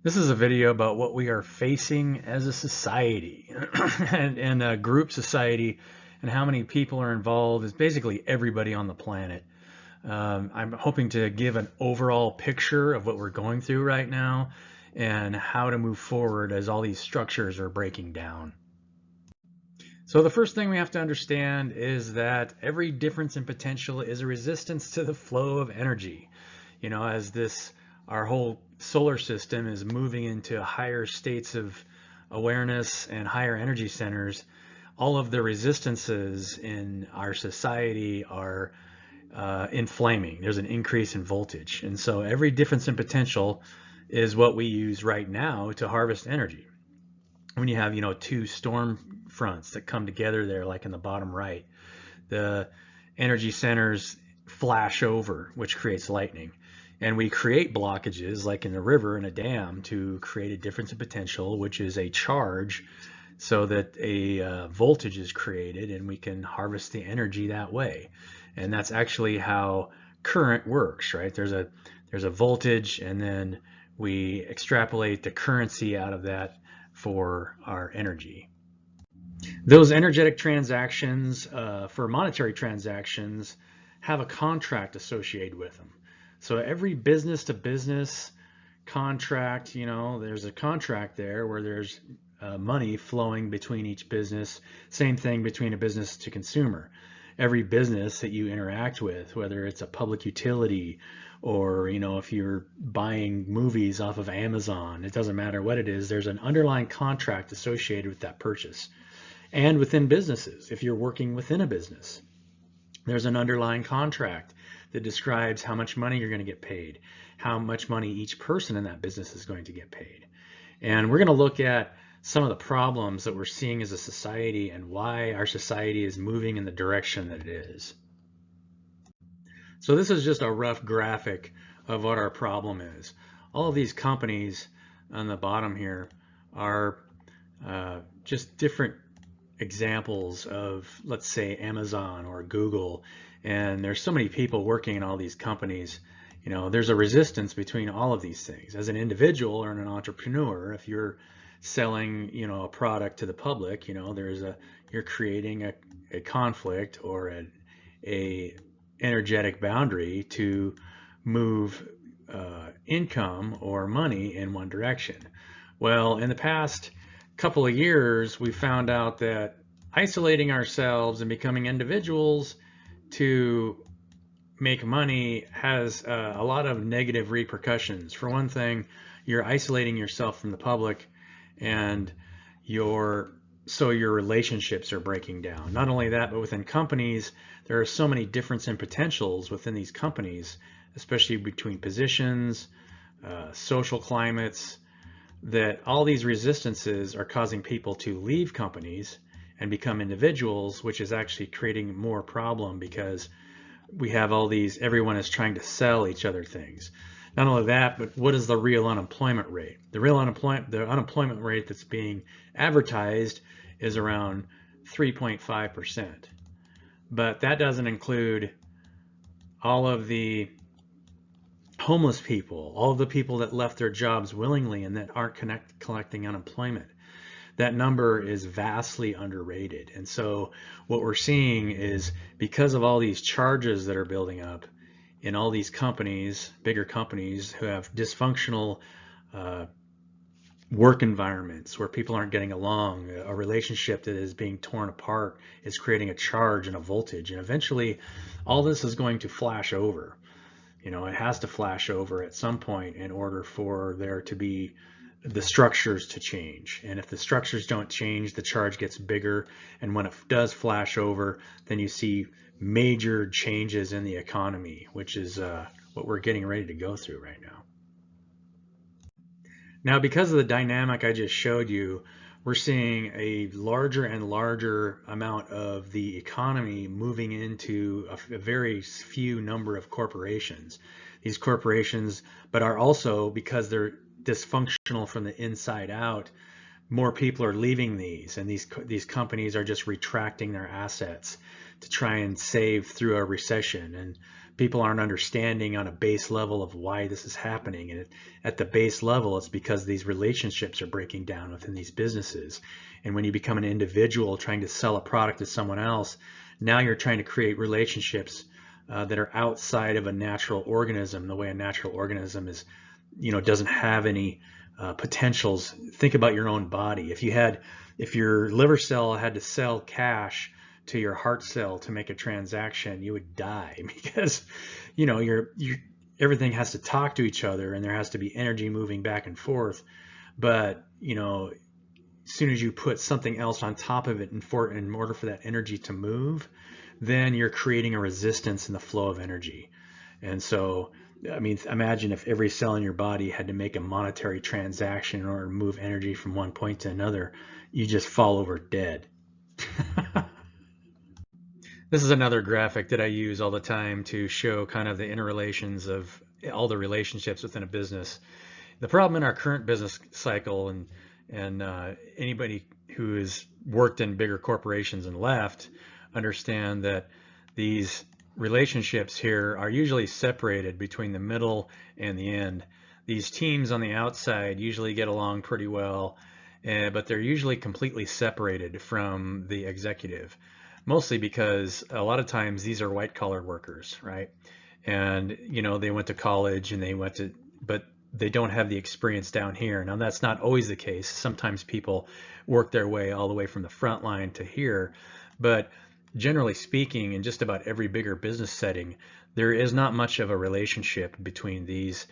This is a video about what we are facing as a society and a group society, and how many people are involved. Is basically everybody on the planet. I'm hoping to give an overall picture of what we're going through right now and how to move forward as all these structures are breaking down. So the first thing we have to understand is that every difference in potential is a resistance to the flow of energy. As our whole solar system is moving into higher states of awareness and higher energy centers, all of the resistances in our society are inflaming. There's an increase in voltage. And so every difference in potential is what we use right now to harvest energy. When you have, two storm fronts that come together there, like in the bottom right, the energy centers flash over, which creates lightning. And we create blockages, like in the river and a dam, to create a difference in potential, which is a charge, so that a voltage is created and we can harvest the energy that way. And that's actually how current works, right? There's a voltage, and then we extrapolate the currency out of that for our energy. Those energetic transactions, for monetary transactions, have a contract associated with them. So every business to business contract, there's a contract there where there's money flowing between each business. Same thing between a business to consumer. Every business that you interact with, whether it's a public utility or, if you're buying movies off of Amazon, it doesn't matter what it is, there's an underlying contract associated with that purchase. And within businesses, if you're working within a business, there's an underlying contract that describes how much money you're going to get paid, how much money each person in that business is going to get paid. And we're going to look at some of the problems that we're seeing as a society and why our society is moving in the direction that it is. So this is just a rough graphic of what our problem is. All of these companies on the bottom here are just different examples of, let's say, Amazon or Google, and there's so many people working in all these companies. There's a resistance between all of these things. As an individual or an entrepreneur, if you're selling, a product to the public, you're creating a conflict or a energetic boundary to move income or money in one direction. Well, in the past couple of years, we found out that isolating ourselves and becoming individuals to make money has a lot of negative repercussions. For one thing, you're isolating yourself from the public, and your relationships are breaking down. Not only that, but within companies, there are so many difference in potentials within these companies, especially between positions, social climates, that all these resistances are causing people to leave companies and become individuals, which is actually creating more problem because we have all these, everyone is trying to sell each other things. Not only that, but what is the real unemployment rate? The unemployment rate that's being advertised is around 3.5%. But that doesn't include all of the homeless people, all of the people that left their jobs willingly and that aren't collecting unemployment. That number is vastly underrated. And so what we're seeing is, because of all these charges that are building up in all these companies, bigger companies who have dysfunctional work environments where people aren't getting along, a relationship that is being torn apart is creating a charge and a voltage. And eventually all this is going to flash over. It has to flash over at some point in order for there to be the structures to change. And if the structures don't change, the charge gets bigger. And when it does flash over, then you see major changes in the economy, which is what we're getting ready to go through right now. Now, because of the dynamic I just showed you, we're seeing a larger and larger amount of the economy moving into a very few number of corporations. These corporations, but are also, because they're dysfunctional from the inside out, more people are leaving these, and these companies are just retracting their assets to try and save through a recession. And people aren't understanding on a base level of why this is happening. And at the base level, it's because these relationships are breaking down within these businesses. And when you become an individual trying to sell a product to someone else, now you're trying to create relationships that are outside of a natural organism, the way a natural organism is, doesn't have any potentials. Think about your own body. If your liver cell had to sell cash to your heart cell to make a transaction, you would die because, everything has to talk to each other and there has to be energy moving back and forth. But, as soon as you put something else on top of it in order for that energy to move, then you're creating a resistance in the flow of energy. And so, I mean, imagine if every cell in your body had to make a monetary transaction in order to move energy from one point to another, you just fall over dead. This is another graphic that I use all the time to show kind of the interrelations of all the relationships within a business. The problem in our current business cycle, and anybody who has worked in bigger corporations and left understand that these relationships here are usually separated between the middle and the end. These teams on the outside usually get along pretty well, but they're usually completely separated from the executive, mostly because a lot of times these are white-collar workers, right? And they went to college and but they don't have the experience down here. Now that's not always the case. Sometimes people work their way all the way from the front line to here, but generally speaking, in just about every bigger business setting, there is not much of a relationship between these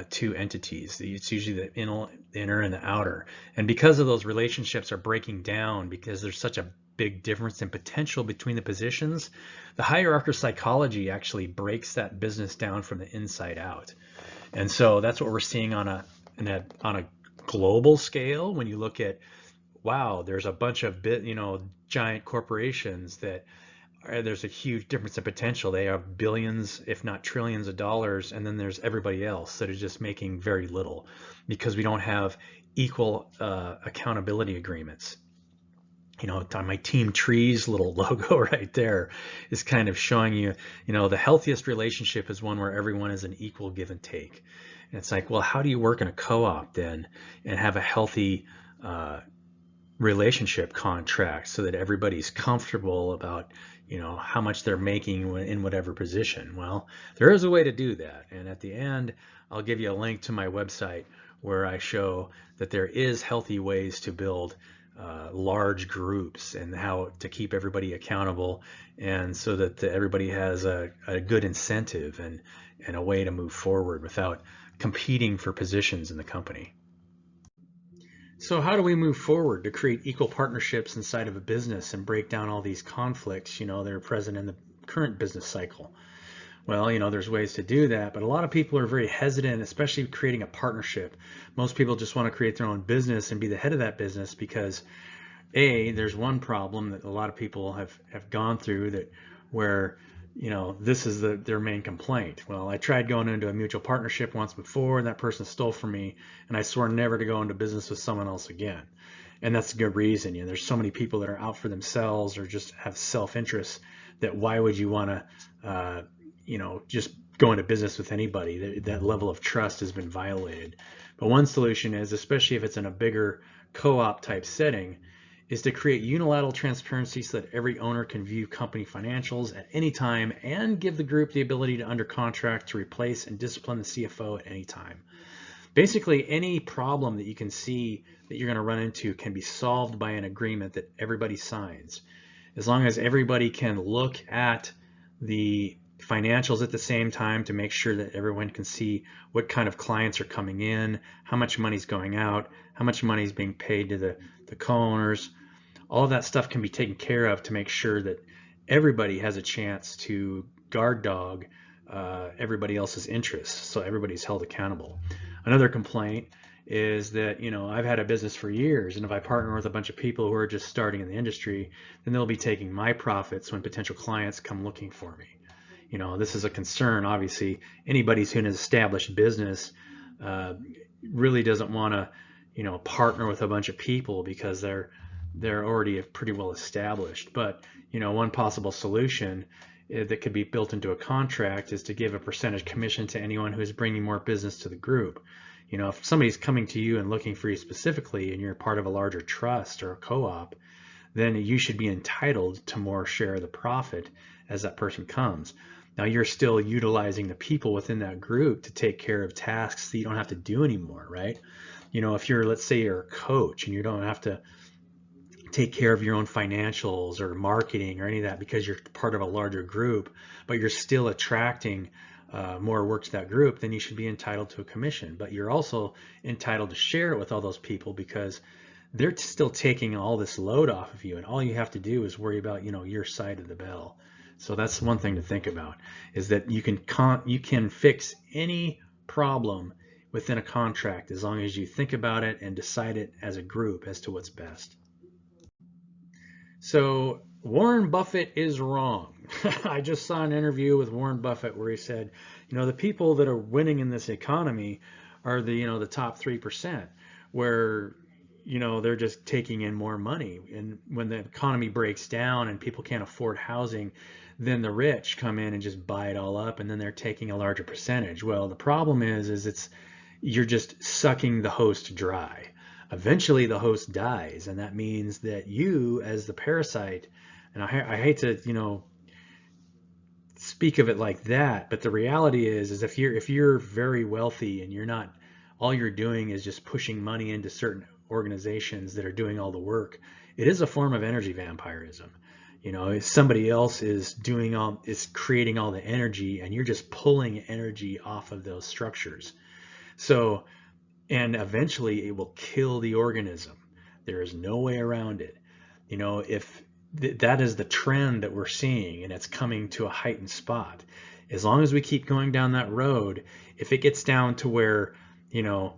two entities. It's usually the inner and the outer. And because of those relationships are breaking down, because there's such a big difference in potential between the positions, the hierarchical psychology actually breaks that business down from the inside out. And so that's what we're seeing on a global scale. When you look at, wow, there's a bunch of giant corporations that there's a huge difference in potential. They have billions, if not trillions of dollars, and then there's everybody else that is just making very little because we don't have equal accountability agreements. On my Team Trees little logo right there is kind of showing you, the healthiest relationship is one where everyone is an equal give and take. And it's like, well, how do you work in a co-op then and have a healthy relationship contract so that everybody's comfortable about, how much they're making in whatever position? Well, there is a way to do that. And at the end, I'll give you a link to my website where I show that there is healthy ways to build large groups and how to keep everybody accountable, and so that everybody has a good incentive and a way to move forward without competing for positions in the company. So how do we move forward to create equal partnerships inside of a business and break down all these conflicts, that are present in the current business cycle? Well, there's ways to do that, but a lot of people are very hesitant, especially creating a partnership. Most people just want to create their own business and be the head of that business because, there's one problem that a lot of people have gone through where, this is their main complaint. Well, I tried going into a mutual partnership once before, and that person stole from me, and I swore never to go into business with someone else again. And that's a good reason. There's so many people that are out for themselves or just have self-interest that why would you want to just go into business with anybody? That level of trust has been violated. But one solution is, especially if it's in a bigger co-op type setting, is to create unilateral transparency so that every owner can view company financials at any time and give the group the ability to under contract to replace and discipline the CFO at any time. Basically, any problem that you can see that you're going to run into can be solved by an agreement that everybody signs. As long as everybody can look at the financials at the same time to make sure that everyone can see what kind of clients are coming in, how much money's going out, how much money is being paid to the co-owners. All of that stuff can be taken care of to make sure that everybody has a chance to guard dog everybody else's interests, so everybody's held accountable. Another complaint is that, I've had a business for years, and if I partner with a bunch of people who are just starting in the industry, then they'll be taking my profits when potential clients come looking for me. This is a concern. Obviously, anybody who's in an established business really doesn't want to, partner with a bunch of people because they're already pretty well established. But one possible solution that could be built into a contract is to give a percentage commission to anyone who is bringing more business to the group. You know, if somebody's coming to you and looking for you specifically and you're part of a larger trust or a co-op, then you should be entitled to more share of the profit as that person comes. Now you're still utilizing the people within that group to take care of tasks that you don't have to do anymore, right? You know, if you're, let's say you're a coach and you don't have to take care of your own financials or marketing or any of that because you're part of a larger group, but you're still attracting more work to that group, then you should be entitled to a commission. But you're also entitled to share it with all those people because they're still taking all this load off of you, and all you have to do is worry about, you know, your side of the bell. So that's one thing to think about, is that you can fix any problem within a contract as long as you think about it and decide it as a group as to what's best. So Warren Buffett is wrong. I just saw an interview with Warren Buffett where he said, you know, the people that are winning in this economy are the, you know, the top 3%, where, you know, they're just taking in more money. And when the economy breaks down and people can't afford housing, then the rich come in and just buy it all up, and then they're taking a larger percentage. Well, the problem is you're just sucking the host dry. Eventually the host dies, and that means that you, as the parasite, and I hate to, you know, speak of it like that, but the reality is if you're very wealthy and you're not, all you're doing is just pushing money into certain organizations that are doing all the work, it is a form of energy vampirism. You know, if somebody else is creating all the energy, and you're just pulling energy off of those structures. So, and eventually it will kill the organism. There is no way around it. You know, if that is the trend that we're seeing, and it's coming to a heightened spot. As long as we keep going down that road, if it gets down to where, you know,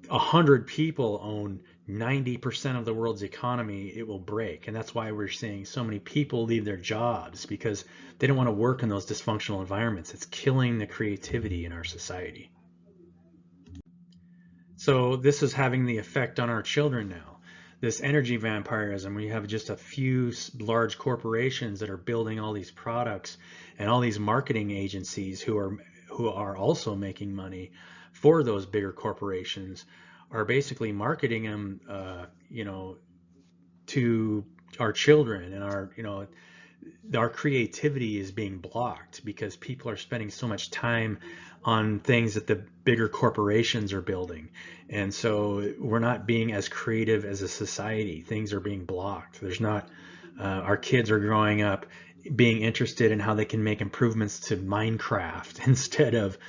100 people own 90% of the world's economy, it will break. And that's why we're seeing so many people leave their jobs, because they don't want to work in those dysfunctional environments. It's killing the creativity in our society. So this is having the effect on our children now. This energy vampirism, we have just a few large corporations that are building all these products, and all these marketing agencies who are also making money for those bigger corporations are basically marketing them, you know, to our children, and our creativity is being blocked because people are spending so much time on things that the bigger corporations are building. And so we're not being as creative as a society. Things are being blocked. There's not, our kids are growing up being interested in how they can make improvements to Minecraft instead of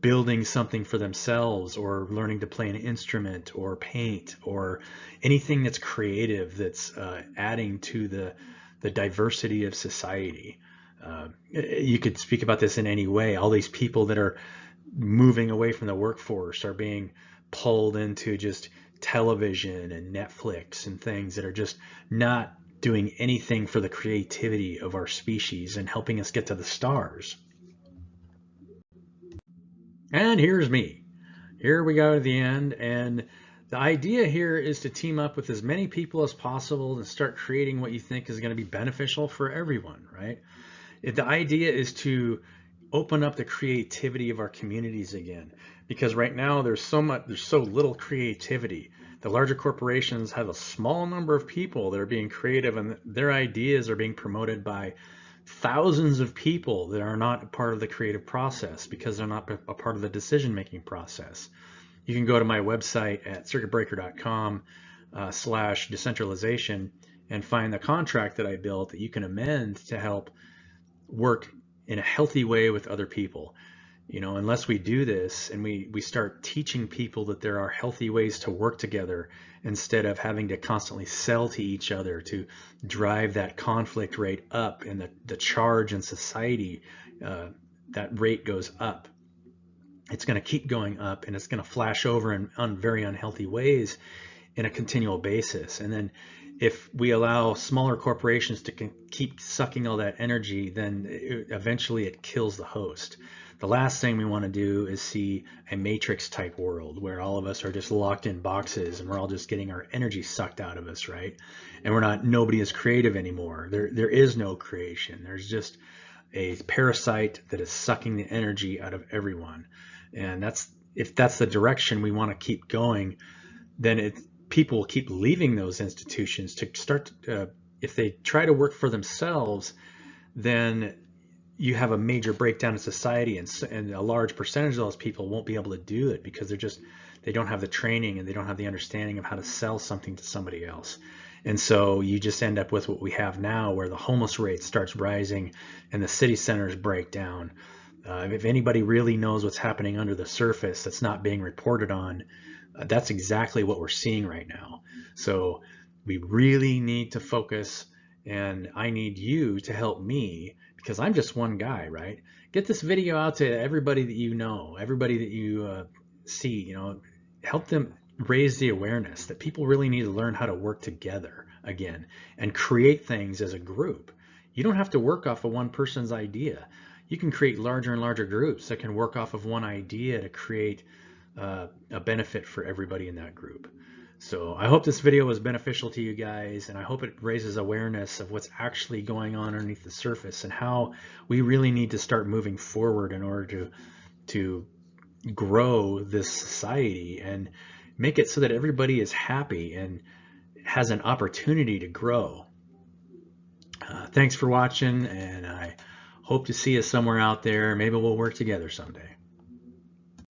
building something for themselves, or learning to play an instrument or paint or anything that's creative, that's adding to the diversity of society. You could speak about this in any way. All these people that are moving away from the workforce are being pulled into just television and Netflix and things that are just not doing anything for the creativity of our species and helping us get to the stars. And here's me. Here we go to the end, and the idea here is to team up with as many people as possible and start creating what you think is going to be beneficial for everyone, right? The idea is to open up the creativity of our communities again, because right now there's so little creativity. The larger corporations have a small number of people that are being creative, and their ideas are being promoted by thousands of people that are not a part of the creative process because they're not a part of the decision-making process. You can go to my website at circuitbreaker.com/decentralization and find the contract that I built that you can amend to help work in a healthy way with other people. You know, unless we do this and we start teaching people that there are healthy ways to work together instead of having to constantly sell to each other to drive that conflict rate up, and the charge in society, that rate goes up. It's going to keep going up, and it's going to flash over in very unhealthy ways in a continual basis. And then if we allow smaller corporations to keep sucking all that energy, then eventually it kills the host. The last thing we want to do is see a matrix type world where all of us are just locked in boxes and we're all just getting our energy sucked out of us, right? And nobody is creative anymore. There is no creation. There's just a parasite that is sucking the energy out of everyone. And if that's the direction we want to keep going, then people will keep leaving those institutions to start. If they try to work for themselves, then you have a major breakdown in society, and a large percentage of those people won't be able to do it because they don't have the training and they don't have the understanding of how to sell something to somebody else. And so you just end up with what we have now, where the homeless rate starts rising and the city centers break down. If anybody really knows what's happening under the surface that's not being reported on, that's exactly what we're seeing right now. So we really need to focus, and I need you to help me, because I'm just one guy, right? Get this video out to everybody that you know, everybody that you see, help them raise the awareness that people really need to learn how to work together again and create things as a group. You don't have to work off of one person's idea. You can create larger and larger groups that can work off of one idea to create a benefit for everybody in that group. So I hope this video was beneficial to you guys, and I hope it raises awareness of what's actually going on underneath the surface and how we really need to start moving forward in order to grow this society and make it so that everybody is happy and has an opportunity to grow. Thanks for watching, and I hope to see you somewhere out there. Maybe we'll work together someday.